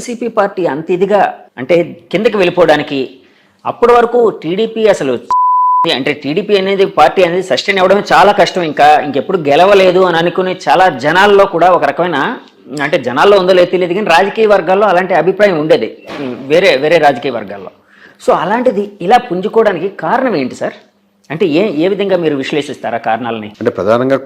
YCP party అంత ఇదిగా అంటే కిందకి వెళ్ళిపోవడానికి అప్పటి వరకు టీడీపీ అసలు అంటే టీడీపీ అనేది పార్టీ అనేది సస్టైన్ అవ్వడం చాలా కష్టం, ఇంకెప్పుడు గెలవలేదు అని అనుకుని చాలా జనాల్లో కూడా ఒక రకమైన అంటే జనాల్లో ఉందో లేదో తెలియదు కానీ రాజకీయ వర్గాల్లో అలాంటి అభిప్రాయం ఉండేది వేరే వేరే రాజకీయ వర్గాల్లో. సో అలాంటిది ఇలా పుంజుకోవడానికి కారణం ఏంటి సార్? అంటే ఏ విధంగా మీరు విశ్లేషిస్తారా కారణాలని? అంటే ప్రధానంగా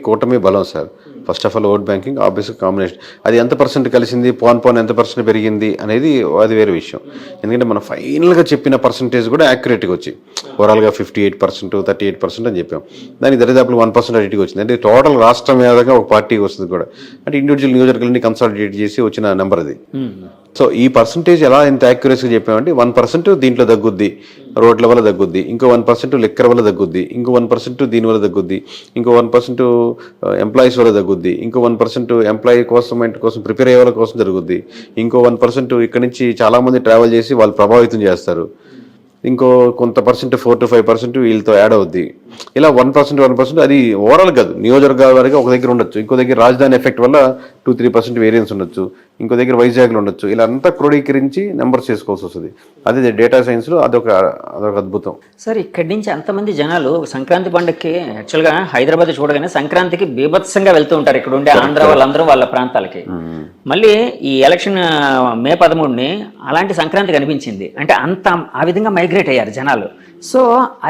కూటమి బలం sir. First of all vote banking, ఆబ్వియస్గా కాంబినేషన్. అది ఎంత పర్సెంట్ కలిసింది, పోన్ ఎంత పర్సెంట్ పెరిగింది అనేది అది వేరే విషయం. ఎందుకంటే మనం ఫైనల్గా చెప్పిన పర్సంటేజ్ కూడా యాక్యురేట్గా వచ్చి ఓవరాల్గా 58%, 38% అని చెప్పాం. దానికి దరిదాపులు 1% అడిటికి వచ్చింది. అంటే టోటల్ రాష్ట్రం మీదగా ఒక పార్టీకి వస్తుంది కూడా. అంటే ఇండివిజువల్ నియోజకవర్గాన్ని కన్సాలిడేట్ చేసి వచ్చిన నెంబర్ అది. సో ఈ పర్సంటేజ్ ఎలా ఎంత యాక్యురసీగా చెప్పామంటే 1% దీంట్లో తగ్గుద్ది, రోడ్ల వల్ల తగ్గుద్ది, ఇంకో 1% లిక్కర్ వల్ల తగ్గుద్ది, ఇంకో 1% దీని వల్ల తగ్గుద్ది, ఇంకో 1% ఎంప్లాయీస్ వల్ల తగ్గుద్ది, ఇంకో 1% ఎంప్లాయీ కోసం ప్రిపేర్ అయ్యే వాళ్ళ కోసం జరుగుద్ది, ఇంకో 1% ఇక్కడ నుంచి చాలామంది ట్రావెల్ చేసి వాళ్ళు ప్రభావితం చేస్తారు, ఇంకో కొంత పర్సెంట్ 4 to 5% వీళ్ళతో యాడ్ అవుద్ది. ఇలా 1% అది ఓవరాల్ కాదు, నియోజకవర్గాల వరకు ఒక దగ్గర ఉండొచ్చు, ఇంకో దగ్గర రాజధాని ఎఫెక్ట్ వల్ల 2-3% వేరియన్స్ ఉండొచ్చు, ఇంకో దగ్గర వైజాగ్లో ఉండొచ్చు. ఇలా అంతా క్రోడీకరించి నెంబర్స్ చేసుకోవాల్సి వస్తుంది. అదే డేటా సైన్స్లో అదొక అద్భుతం సార్. ఇక్కడి నుంచి అంతమంది జనాలు సంక్రాంతి పండుగకి యాక్చువల్గా హైదరాబాద్ చూడగానే సంక్రాంతికి బీభత్సంగా వెళ్తూ ఉంటారు ఇక్కడ ఉండే ఆంధ్ర వాళ్ళందరూ వాళ్ళ ప్రాంతాలకి. మళ్ళీ ఈ ఎలక్షన్ మే 13ని అలాంటి సంక్రాంతి కనిపించింది అంటే అంత ఆ విధంగా మైగ్రేట్ అయ్యారు జనాలు. సో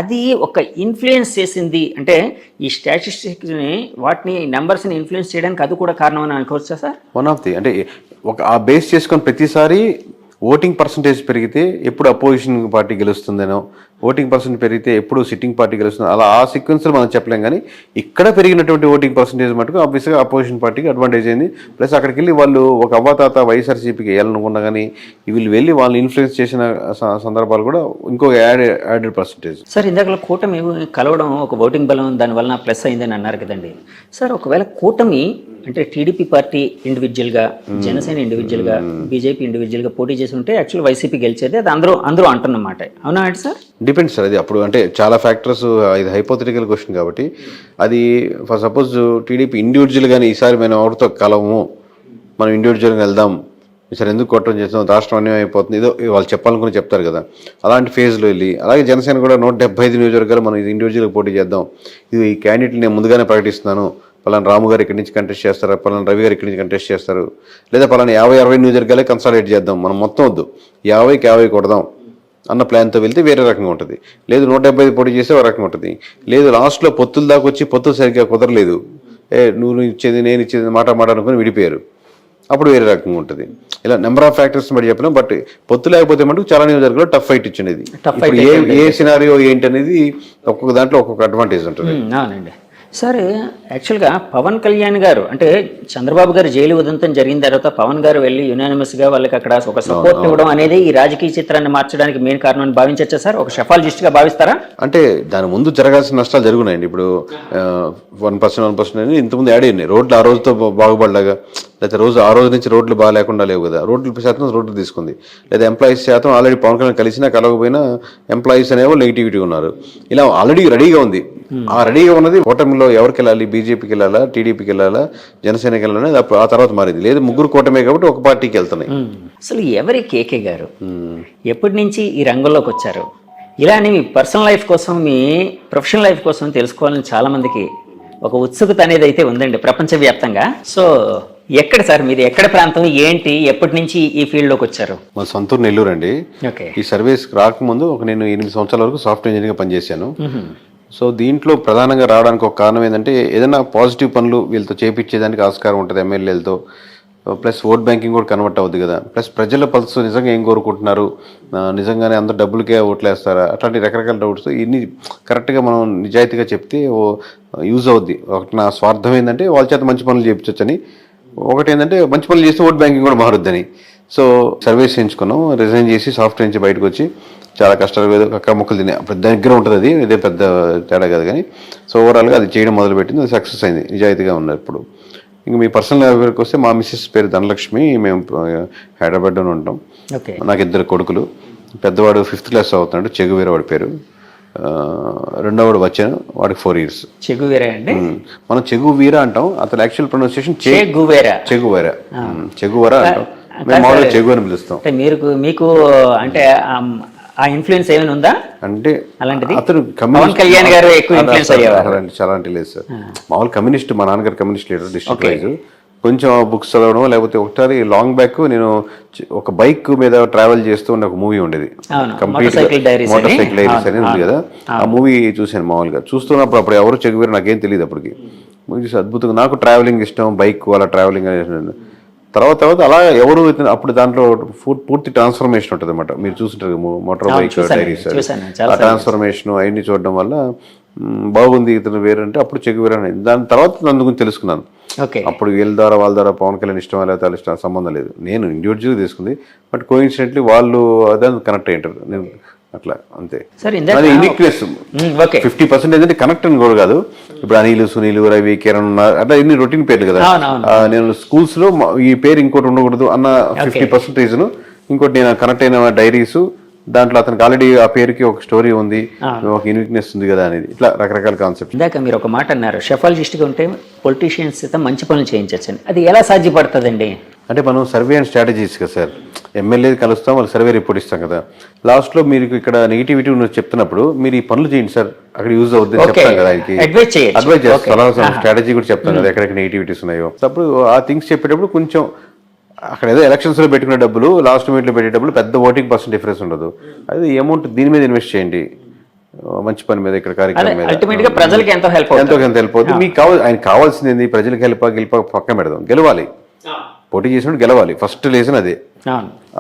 అది ఒక ఇన్ఫ్లుయెన్స్ చేసింది అంటే ఈ స్టాటిస్టిక్స్ని వాటిని నెంబర్స్ని ఇన్ఫ్లుయెన్స్ చేయడానికి అది కూడా కారణం అని అనుకోవచ్చా సార్? వన్ ఆఫ్ ది అంటే ఒక ఆ బేస్ చేసుకొని ప్రతిసారి ఓటింగ్ పర్సంటేజ్ పెరిగితే ఎప్పుడు అపోజిషన్ పార్టీ గెలుస్తుందనో, ఓటింగ్ పర్సెంట్ పెరిగితే ఎప్పుడు సిట్టింగ్ పార్టీ గెలుస్తుందో అలా ఆ సీక్వెన్స్లో మనం చెప్పలేం. కానీ ఇక్కడ పెరిగినటువంటి ఓటింగ్ పర్సంటేజ్ మటుకు ఆబ్వియస్గా అపోజిషన్ పార్టీకి అడ్వాంటేజ్ అయింది. ప్లస్ అక్కడికి వెళ్ళి వాళ్ళు ఒక అవ్వాతాత వైఎస్ఆర్సీపీకి వేయాలనుకున్నా కానీ వీళ్ళు వెళ్ళి వాళ్ళని ఇన్ఫ్లుయెన్స్ చేసిన సందర్భాలు కూడా ఇంకో యాడెడ్ పర్సంటేజ్. సార్ ఇందాక కూటమి కలవడం ఒక ఓటింగ్ బలం దానివల్ల ప్లస్ అయిందని అన్నారు కదండి సార్. ఒకవేళ కూటమి అంటే టీడీపీ పార్టీ ఇండివిజువల్గా, జనసేన ఇండివిజువల్గా, బీజేపీ ఇండివిజువల్గా పోటీ చేసి ఉంటే యాక్చువల్ వైసీపీ గెలిచేది అది అందరూ అంటున్నమాట. అవునా అంటే సార్? Depends sir. అది అప్పుడు అంటే చాలా ఫ్యాక్టర్స్, ఇది హైపోథెటికల్ క్వశ్చన్ కాబట్టి అది ఫర్ సపోజ్ టీడీపీ ఇండివిజువల్గానే ఈసారి మనం ఎవరితో కలవము, మనం ఇండివిజువల్గా వెళ్దాం, ఈసారి ఎందుకు కొట్టడం చేస్తాం, రాష్ట్రం అన్యాయం అయిపోతుంది, ఏదో వాళ్ళు చెప్పాలనుకుని చెప్తారు కదా, అలాంటి ఫేజ్లో వెళ్ళి. అలాగే జనసేన కూడా 175 నియోజకవర్గాలు మనం ఇండివిజువల్గా పోటీ చేద్దాం, ఇది ఈ క్యాండిడేట్లు నేను ముందుగానే ప్రకటిస్తున్నాను, పలానా రాము గారు ఇక్కడి నుంచి కంటెస్ట్ చేస్తారు, పలానా రవి గారు ఇక్కడి నుంచి కంటెస్ట్ చేస్తారు, లేదా పలానా 50-60 నియోజకవర్గాలే కన్సాలిడేట్ చేద్దాం, మనం మొత్తం వద్దు 50కి 50 కొడదాం అన్న ప్లాన్తో వెళ్తే వేరే రకంగా ఉంటుంది. లేదు 175 పోటీ చేస్తే ఒక రకంగా ఉంటుంది. లేదు లాస్ట్లో పొత్తుల దాకా వచ్చి పొత్తులు సరిగ్గా కుదరలేదు, నువ్వు ఇచ్చేది నేను ఇచ్చేది మాట అనుకుని విడిపోయారు, అప్పుడు వేరే రకంగా ఉంటుంది. ఇలా నెంబర్ ఆఫ్ ఫ్యాక్టర్స్ బట్టి చెప్పలేం. బట్ పొత్తు లేకపోతే మటుకు చాలా నియోజకవర్గాల్లో టఫ్ ఫైట్ ఇచ్చినది. ఏ సినారియో ఏంటి అనేది ఒక్కొక్క దాంట్లో ఒక్కొక్క అడ్వాంటేజ్ ఉంటుంది. సార్ యాక్చువల్గా పవన్ కళ్యాణ్ గారు అంటే చంద్రబాబు గారు జైలు ఉదంతం జరిగిన తర్వాత పవన్ గారు వెళ్ళి యునానిమస్గా వాళ్ళకి అక్కడ ఒక సపోర్ట్ ఇవ్వడం అనేది ఈ రాజకీయ చిత్రాన్ని మార్చడానికి మెయిన్ కారణం అని భావించచ్చా సార్? ఒక షెఫాలజిస్ట్గా భావిస్తారా? అంటే దాని ముందు జరగాల్సిన నష్టాలు జరుగున్నాయండి. ఇప్పుడు 1% అని ఇంతకుముందు యాడ్ అయ్యింది. రోడ్లు ఆ రోజుతో బాగుపడలాగా, లేకపోతే ఆ రోజు నుంచి రోడ్లు బాగా లేకుండా లేవు కదా, రోడ్లు తీసుకుంది. లేదా ఎంప్లాయీస్ శాతం ఆల్రెడీ పవన్ కళ్యాణ్ కలిసినా కలవకపోయినా ఎంప్లాయీస్ అనేవాళ్ళు నెగిటివిటీ ఉన్నారు. ఇలా ఆల్రెడీ రెడీగా ఉంది. ఆ రెడీగా ఉన్నది కూటమిలో ఎవరికి వెళ్ళాలి, బీజేపీకి వెళ్ళాలా, టీడీపీకి వెళ్ళాలా, జనసేనకి వెళ్ళాలని ఆ తర్వాత మారింది. లేదు ముగ్గురు కూటమే కాబట్టి ఒక పార్టీకి వెళ్తున్నాయి. అసలు ఎవరి కేకే గారు ఎప్పటి నుంచి ఈ రంగంలోకి వచ్చారు? ఇలానే మీ పర్సనల్ లైఫ్ కోసం, మీ ప్రొఫెషనల్ లైఫ్ కోసం తెలుసుకోవాలని చాలా మందికి ఒక ఉత్సుకత అనేది అయితే ఉందండి ప్రపంచవ్యాప్తంగా. సో ఎక్కడ సార్ మీది, ఎక్కడ ప్రాంతం, ఏంటి, ఎప్పటి నుంచి ఈ ఫీల్డ్లోకి వచ్చారు? మా సొంతూరు నెల్లూరు అండి. ఈ సర్వీస్ రాకముందు నేను 8 సంవత్సరాల వరకు సాఫ్ట్వేర్ ఇంజనీర్గా పనిచేశాను. సో దీంట్లో ప్రధానంగా రావడానికి ఒక కారణం ఏంటంటే ఏదైనా పాజిటివ్ పనులు వీళ్ళతో చేపించేదానికి ఆస్కారం ఉంటుంది ఎమ్మెల్యేలతో. ప్లస్ ఓట్ బ్యాంకింగ్ కూడా కన్వర్ట్ అవుద్ది కదా. ప్లస్ ప్రజల పల్స్ నిజంగా ఏం కోరుకుంటున్నారు, నిజంగానే అందరు డబ్బులకే ఓట్లేస్తారా, అట్లాంటి రకరకాల డౌట్స్ ఇన్ని కరెక్ట్గా మనం నిజాయితీగా చెప్తే యూజ్ అవుద్ది. ఒకటి నా స్వార్థం ఏంటంటే వాళ్ళ చేత మంచి పనులు చేయించవచ్చని, ఒకటి ఏంటంటే మంచి పనులు చేస్తే ఓట్ బ్యాంకింగ్ కూడా మారుద్దని. సో సర్వీస్ చేయించుకున్నాం, రిజైన్ చేసి సాఫ్ట్వేర్ నుంచి బయటకు వచ్చి చాలా కష్టాలు అక్క మొక్కలు తినే దగ్గర ఉంటుంది. అది ఇదే పెద్ద తేడా కాదు కానీ సో ఓవరాల్గా అది చేయడం మొదలుపెట్టింది, అది సక్సెస్ అయింది, నిజాయితీగా ఉన్నారు. ఇప్పుడు ఇంకా మీ పర్సనల్ ఎవరికి వస్తే మా మిస్సెస్ పేరు ధనలక్ష్మి, మేము హైదరాబాద్లోనే ఉంటాం. నాకు 2 కొడుకులు. పెద్దవాడు 5th క్లాస్ అవుతున్నాడు, చెగువీర వాడి పేరు. రెండోవాడు వచ్చాను, వాడికి 4 years. చెగువీర అండి, మనం చెగువీర అంటాం, అతను యాక్చువల్ ప్రొనౌన్సియేషన్ చెగువెరా అంటాం. మేము మామూలుగా చెగు అని పిలుస్తాం. అంటే మీకు అంటే ఆ ఇన్ఫ్లుయెన్స్ ఏమైనా ఉందా అంటే అలాంటిది? అతను పవన్ కళ్యాణ్ గారు ఎక్కువ ఇన్ఫ్లుయెన్స్ అయ్యేవారు. చాలా అంటే లేదు సార్. మామూలు కమ్యూనిస్ట్, మా నాన్నగారు కమ్యూనిస్ట్ లీడర్ డిస్ట్రిక్ట్ వైజ్. కొంచెం బుక్స్ చదవడం, లేకపోతే ఒకసారి లాంగ్ బ్యాక్ నేను ఒక బైక్ మీద ట్రావెల్ చేస్తూ ఉన్న ఒక మూవీ ఉండేది, కంప్లీట్ మోటార్ సైకిల్ డైరీస్ అనేది ఉంది కదా. ఆ మూవీ చూశాను మామూలుగా. చూస్తున్నప్పుడు అప్పుడు ఎవరు చెగువేరు నాకేం తెలియదు అప్పటికి. మూవీ చూసి అద్భుతంగా, నాకు ట్రావెలింగ్ ఇష్టం, బైక్ అలా ట్రావెలింగ్ అనేది. తర్వాత అలా ఎవరు అప్పుడు దాంట్లో పూర్తి ట్రాన్స్ఫర్మేషన్ ఉంటుంది అనమాట. మీరు చూస్తుంటారు మోటార్ బైక్ డైరీస్, ఆ ట్రాన్స్ఫర్మేషన్ అవన్నీ చూడడం వల్ల బాగుంది ఇతను వేరంటే అప్పుడు చెగువేరు అనేది. దాని తర్వాత నన్ను గురించి తెలుసుకున్నాను. అప్పుడు వీళ్ళ ద్వారా వాళ్ళ ద్వారా పవన్ కళ్యాణ్ ఇష్టం లేకపోతే వాళ్ళ ఇష్టం సంబంధం లేదు, నేను ఇండివిజువల్గా తీసుకుంది. బట్ కోఇన్సిడెంట్లీ వాళ్ళు అదే కనెక్ట్ అయ్యింటారు, నేను అట్లా అంతే. అది యూనిక్నెస్ 50% అంటే కనెక్ట్ అని కూడా కాదు. ఇప్పుడు అనిల్, సునీల్, రవి, కిరణ్ అట్లా ఇన్ని రొటీన్ పేర్లు కదా. నేను స్కూల్స్ లో ఈ పేరు ఇంకోటి ఉండకూడదు అన్న 50% రీజన్. ఇంకోటి నేను కనెక్ట్ అయిన డైరీస్, దాంట్లో అతనికి ఆల్రెడీ ఆ పేరుకి ఒక స్టోరీ ఉంది, ఒక యూనిక్నెస్ ఉంది కదా అనేది. ఇట్లా రకరకాల కాన్సెప్ట్. ఇందాక మీరు ఒక మాట అన్నారు, షెఫాలజిస్ట్గా ఉంటే పొలిటీషియన్స్ అయితే మంచి పనులు చేయించచ్చని. అది ఎలా సాధ్యపడుతుందండి? అంటే మనం సర్వే అండ్ స్ట్రాటజీస్ కదా సార్. ఎమ్మెల్యే కలుస్తాం, వాళ్ళు సర్వే రిపోర్ట్ ఇస్తాం కదా. లాస్ట్లో మీరు ఇక్కడ నెగిటివిటీ ఉన్నది చెప్తున్నప్పుడు మీరు ఈ పనులు చేయండి సార్, అక్కడ యూజ్ అవుతుంది చెప్తాం కదా. ఆయనకి అడ్వైజ్ చేస్తాం, స్ట్రాటజీ కూడా చెప్తాం కదా ఎక్కడెక్కడ నెగిటివిటీస్ ఉన్నాయో. అప్పుడు ఆ థింగ్స్ చెప్పేటప్పుడు కొంచెం అక్కడ ఏదో ఎలక్షన్స్లో పెట్టుకునే డబ్బులు, లాస్ట్ మినిట్లో పెట్టే డబ్బులు పెద్ద ఓటింగ్ % డిఫరెన్స్ ఉండదు. అది అమౌంట్ దీని మీద ఇన్వెస్ట్ చేయండి, మంచి పని మీద, ఇక్కడ కార్యక్రమం మీద. ప్రజలకు ఎంతో హెల్ప్ అవుతుంది. మీకు ఆయన కావాల్సింది ఏంది? ప్రజలకు గెలిప పక్కన పెడదాం, గెలవాలి. పోటీ చేసినప్పుడు గెలవాలి, ఫస్ట్ రీజన్ అదే.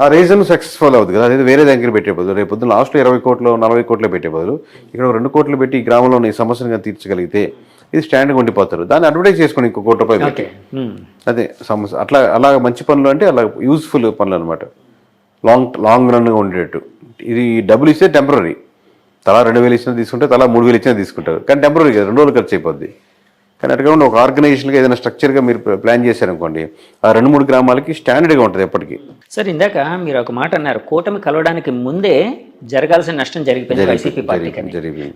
ఆ రీజన్ సక్సెస్ఫుల్ అవుతుంది కదా. అదే వేరే దగ్గర పెట్టే బదులు, రేపు పొద్దున్న లాస్ట్లో 20 కోట్లు 40 కోట్లు పెట్టే బదులు ఇక్కడ 2 కోట్లు పెట్టి ఈ గ్రామంలో ఈ సమస్యను తీర్చగలిగితే ఇది స్టాండ్గా ఉండిపోతారు. దాన్ని అడ్వర్టైజ్ చేసుకుని ఇంకో ₹1 పెట్టి, అదే సమస్య. అలా మంచి పనులు అంటే అలా యూస్ఫుల్ పనులు అనమాట, లాంగ్ రన్గా ఉండేటట్టు. ఇది డబ్బులు ఇస్తే టెంపరీ, తలా 2,000 ఇచ్చినా తీసుకుంటే, తలా 3,000 ఇచ్చినా తీసుకుంటారు. కానీ టెంపరీ కదా, 2 రోజులు ఖర్చు అయిపోద్ది. కానీ అటుగా ఒక ఆర్గనైజేషన్గా ఏదైనా స్ట్రక్చర్గా మీరు ప్లాన్ చేశారనుకోండి, ఆ 2-3 గ్రామాలకి స్టాండర్డ్గా ఉంటుంది ఎప్పటికీ. సార్, ఇందాక మీరు ఒక మాట అన్నారు, కూటమి కలవడానికి ముందే జరగాల్సిన నష్టం జరిగిపోయింది వైసీపీ పార్టీకి.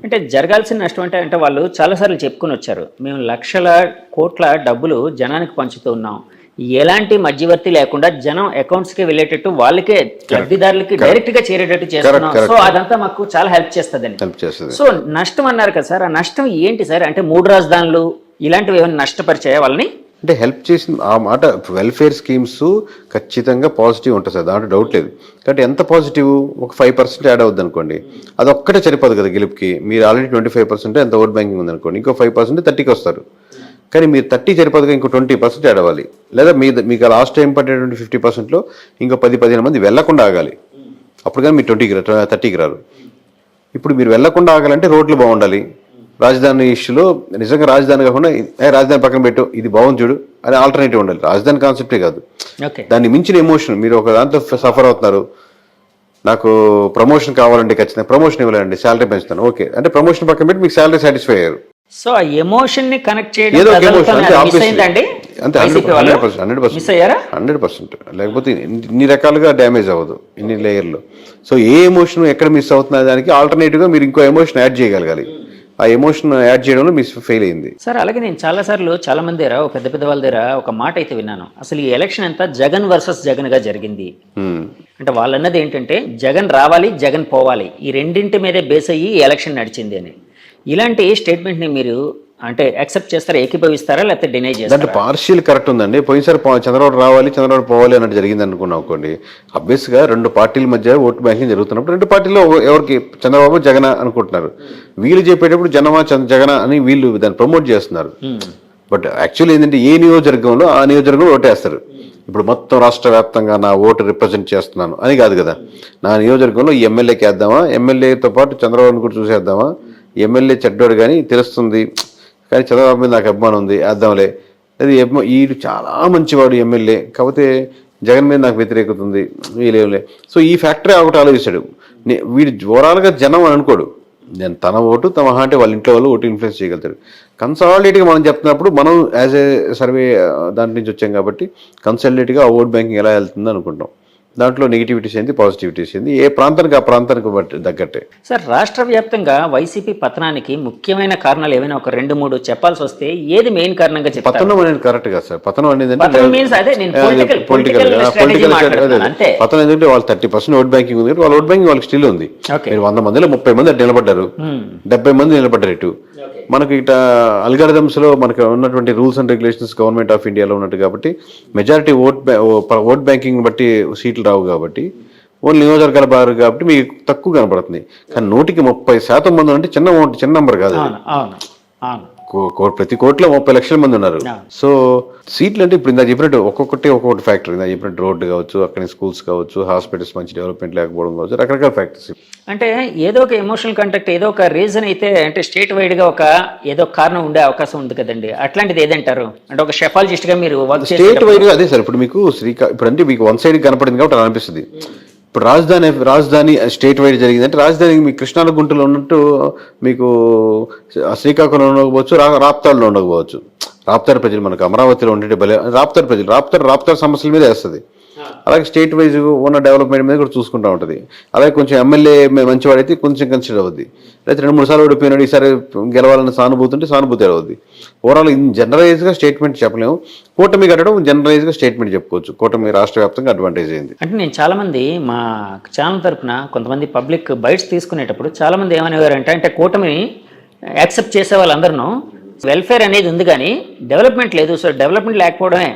అంటే జరగాల్సిన నష్టం అంటే వాళ్ళు చాలాసార్లు చెప్పుకొని వచ్చారు, మేము లక్షల కోట్ల డబ్బులు జనానికి పంచుతూ ఉన్నాం, ఎలాంటి మధ్యవర్తి లేకుండా జనం అకౌంట్స్ కి వెళ్ళేటట్టు, వాళ్ళకే లబ్ధిదారులకి డైరెక్ట్ గా చేరేటట్టు చేస్తున్నాం. సో అదంతా మాకు చాలా హెల్ప్ చేస్తుందని. సో నష్టం అన్నారు కదా సార్, ఆ నష్టం ఏంటి సార్? అంటే 3 రాజధానులు ఇలాంటివి ఏమైనా నష్టపరిచాయా వాళ్ళని? అంటే హెల్ప్ చేసింది ఆ మాట. వెల్ఫేర్ స్కీమ్స్ ఖచ్చితంగా పాజిటివ్ ఉంటుంది సార్, దాంట్లో డౌట్ లేదు. కాబట్టి ఎంత పాజిటివ్? ఒక 5% యాడ్ అవుద్ది అనుకోండి, అది ఒక్కటే సరిపోదు కదా గెలుపుకి. మీరు ఆల్రెడీ 25% ఎంత ఓట్ బ్యాంకింగ్ ఉందనుకోండి, ఇంకో 5% 30కి వస్తారు. కానీ మీరు 30 సరిపోదుగా, ఇంకో 20% యాడ్ అవ్వాలి. లేదా మీకు లాస్ట్ టైం పడేటువంటి 50%లో ఇంకో 10-15 మంది వెళ్లకుండా ఆగాలి. అప్పుడు కానీ మీరు 30కి రారు. ఇప్పుడు మీరు వెళ్లకుండా ఆగాలంటే రోడ్లు బాగుండాలి. రాజధాని ఇష్యూలో నిజంగా రాజధాని కాకుండా రాజధాని పక్కన పెట్టు, ఇది బాగుంది చూడు అని ఆల్టర్నేటివ్ ఉండాలి. రాజధాని కాన్సెప్టే కాదు, దాన్ని మించిన ఎమోషన్. మీరు ఒక దాంతో సఫర్ అవుతున్నారు, నాకు ప్రమోషన్ కావాలంటే ఖచ్చితంగా ప్రమోషన్ ఇవ్వాలండి, శాలరీ పెంచుతాను, ఓకే అంటే ప్రమోషన్ పక్కన పెట్టి మీకు శాలరీ సాటిస్ఫై అయ్యారు. సో ఆ ఎమోషన్ ని కనెక్ట్ చేయడం ఏదో అంతే, 100%. లేకపోతే ఇన్ని రకాలుగా డ్యామేజ్ అవ్వదు, ఇన్ని లేయర్లు. సో ఏ ఎమోషన్ ఎక్కడ మిస్ అవుతున్న దానికి ఆల్టర్నేటివ్ గా మీరు ఇంకో ఎమోషన్ యాడ్ చేయగలగాలి. ఆ ఎమోషన్ యాడ్ చేయడంలో మిస్ ఫెయిల్ అయింది సార్. అలాగే నేను చాలా మంది దగ్గర, పెద్ద వాళ్ళ దగ్గర ఒక మాట అయితే విన్నాను, అసలు ఈ ఎలక్షన్ అంతా జగన్ వర్సెస్ జగన్ గా జరిగింది. అంటే వాళ్ళు అన్నది ఏంటంటే జగన్ రావాలి, జగన్ పోవాలి, ఈ రెండింటి మీదే బేస్ అయ్యి ఎలక్షన్ నడిచింది అని. ఇలాంటి స్టేట్మెంట్ ని మీరు అంటే యాక్సెప్ట్ చేస్తారా, ఏకీభవిస్తారా, లేకపోతే డినై చేస్తారా? అంటే పార్షియల్ కరెక్ట్ ఉందండి. పోయినసారి చంద్రబాబు రావాలి, చంద్రబాబు పోవాలి అన్నట్టు జరిగింది అనుకున్నాం అనుకోండి. అబ్వియస్ గా 2 పార్టీల మధ్య ఓటు బ్యాంకింగ్ జరుగుతున్నప్పుడు 2 పార్టీల్లో ఎవరికి చంద్రబాబు జగన్ అనుకుంటున్నారు. వీళ్ళు చెప్పేటప్పుడు జగన అని వీళ్ళు దాన్ని ప్రమోట్ చేస్తున్నారు. బట్ యాక్చువల్లీ ఏంటంటే ఏ నియోజకవర్గంలో ఆ నియోజకవర్గంలో ఓటేస్తారు. ఇప్పుడు మొత్తం రాష్ట్ర వ్యాప్తంగా నా ఓటు రిప్రజెంట్ చేస్తున్నాను అని కాదు కదా. నా నియోజకవర్గంలో ఈ ఎమ్మెల్యేకి వేద్దామా, ఎమ్మెల్యేతో పాటు చంద్రబాబుని కూడా చూసేద్దామా, ఎమ్మెల్యే చెడ్డోడు కానీ తెలుస్తుంది, కానీ చంద్రబాబు మీద నాకు అభిమానం ఉంది వేద్దాంలే, అది ఈడు చాలా మంచివాడు ఎమ్మెల్యే, కాకపోతే జగన్ మీద నాకు వ్యతిరేకత ఉంది వీళ్ళేలే. సో ఈ ఫ్యాక్టరీ ఒకటి ఆలోచిస్తాడు. వీడు ఓవరాల్గా జనం అని అనుకోడు, నేను తన ఓటు తమ అంటే వాళ్ళ ఇంట్లో వాళ్ళు ఓటు ఇన్ఫ్లుయెన్స్ చేయగలుగుతాడు. కన్సాలిడేట్గా మనం చెప్తున్నప్పుడు మనం యాజ్ ఏ సర్వే దాంట్ నుంచి వచ్చాం కాబట్టి కన్సాలిడేట్గా ఆ ఓట్ బ్యాంకింగ్ ఎలా వెళ్తుందో అనుకుంటాం. దాంట్లో నెగిటివిటీస్ ఏంది, పాజిటివిటీస్ ఏంది, ఏ ప్రాంతానికి ఆ ప్రాంతానికి బట్టి తగ్గట్టే. సార్ రాష్ట్ర వ్యాప్తంగా వైసీపీ పతనానికి ముఖ్యమైన కారణాలు ఏమైనా ఒక 2-3 చెప్పాల్సి వస్తే ఏది మెయిన్ కారణంగా చెప్తారు? పతనం అనేది కరెక్ట్ కదా సార్. పతనం అనేది పతనం means అదే నేను పొలిటికల్ స్ట్రాటజీ మాట్లాడుతున్నాను అంతే. పతనం ఎందుకంటే వాళ్ళు 30% ఓట్ బ్యాంకింగ్ ఉంది, వాళ్ళ ఓట్ బ్యాంకింగ్ వాళ్ళకి స్టిల్ ఉంది. Okay. మీరు 100 మందిలో 30 మంది అటు నిలబడ్డారు, 70 మంది నిలబడ్డారు ఇటు. మనకి ఇట అల్గారిథమ్స్ లో మనకు ఉన్నటువంటి rules and regulations government of ఇండియాలో ఉన్నట్టు కాబట్టి మెజారిటీ ఓట్ బ్యాంకింగ్ బట్టి సీట్లు రావు కాబట్టి ఓన్లీ నియోజకవర్గాల బారు కాబట్టి మీకు తక్కువ కనపడుతుంది. కానీ 100% మంది అంటే చిన్న నెంబర్ కాదు. అవును అవును అవును. ప్రతి కోట్లో 30 లక్షల మంది ఉన్నారు. సో సీట్లు అంటే ఇప్పుడు ఇందా చెప్పినట్టు ఒక్కొక్కటి ఫ్యాక్టర్. ఇందా చెప్పినట్టు రోడ్డు కావచ్చు, అక్కడ స్కూల్స్ కావచ్చు, హాస్పిటల్స్ మంచి డెవలప్మెంట్ లేకపోవడం కావచ్చు, రకరకాల ఫ్యాక్టర్స్. అంటే ఏదో ఒక ఎమోషనల్ కంటాక్ట్, ఏదో ఒక రీజన్ అయితే అంటే స్టేట్ వైడ్ గా ఒక ఏదో కారణం ఉండే అవకాశం ఉంది కదండి. అట్లాంటిది ఏదంటారు? అంటే ఒక షెఫాలజిస్ట్ గా మీరు వర్క్ స్టేట్ వైడ్ గా అదే సార్. ఇప్పుడు మీకు ఇప్పుడు అంటే మీకు వన్ సైడ్ కనపడింది కాబట్టి అలా అనిపిస్తుంది. ఇప్పుడు రాజధాని స్టేట్ వైడ్ జరిగిందంటే రాజధాని మీ కృష్ణాల గుంటలో ఉన్నట్టు మీకు శ్రీకాకుళంలో ఉండకపోవచ్చు, రాప్తాడులో ఉండకపోవచ్చు. రాప్తాడు ప్రజలు మనకు అమరావతిలో ఉండే రాప్తాడు ప్రజలు రాప్తాడు సమస్యల మీద వేస్తుంది. అలాగే స్టేట్ వైజ్ ఉన్న డెవలప్మెంట్ మీద కూడా చూసుకుంటూ ఉంటుంది. అలాగే కొంచెం ఎమ్మెల్యే మంచివాడైతే కొంచెం కన్సిడర్ అవుద్ది. లేకపోతే 2-3 సార్లు ఓడిపోయినాడు, ఈసారి గెలవాలని సానుభూతి అవుద్ది. ఓవరాల్ జనరలైజ్ గా స్టేట్మెంట్ చెప్పలేము. కూటమి కట్టడం జనరలైజ్ గా స్టేట్మెంట్ చెప్పుకోవచ్చు. కూటమి రాష్ట్ర వ్యాప్తంగా అడ్వాంటేజ్ అయింది. అంటే నేను చాలా మంది మా ఛానల్ తరపున కొంతమంది పబ్లిక్ బైట్స్ తీసుకునేటప్పుడు చాలా మంది ఏమనేవారంటే అంటే కూటమిని యాక్సెప్ట్ చేసే వాళ్ళందరూ వెల్ఫేర్ అనేది ఉంది కానీ డెవలప్మెంట్ లేదు, సో డెవలప్మెంట్ లేకపోవడమే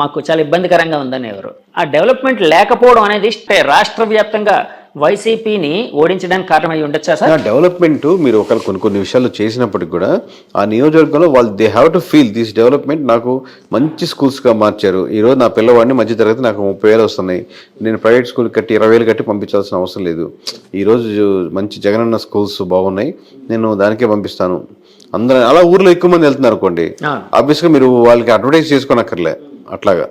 మాకు చాలా ఇబ్బందికరంగా ఉందని ఎవరు. ఆ డెవలప్మెంట్ లేకపోవడం అనేది రాష్ట్ర వ్యాప్తంగా వైసీపీని ఓడించడానికి కారణమై ఉండొచ్చా సార్? డెవలప్మెంట్ మీరు కొన్ని విషయాలు చేసినప్పటికి కూడా ఆ నియోజకవర్గంలో వాళ్ళు they have to feel this development. నాకు మంచి స్కూల్స్గా మార్చారు. ఈరోజు నా పిల్లవాడిని మధ్య తరగతి నాకు 30,000 వస్తున్నాయి. నేను ప్రైవేట్ స్కూల్ కట్టి 20,000 కట్టి పంపించాల్సిన అవసరం లేదు. ఈరోజు మంచి జగనన్న స్కూల్స్ బాగున్నాయి, నేను దానికే పంపిస్తాను. అందరూ అలా ఊర్లో ఎక్కువ మంది వెళ్తున్నారు అనుకోండి, ఆబ్వియస్గా మీరు వాళ్ళకి అడ్వర్టైజ్ చేసుకోనక్కర్లే అట్లాగా.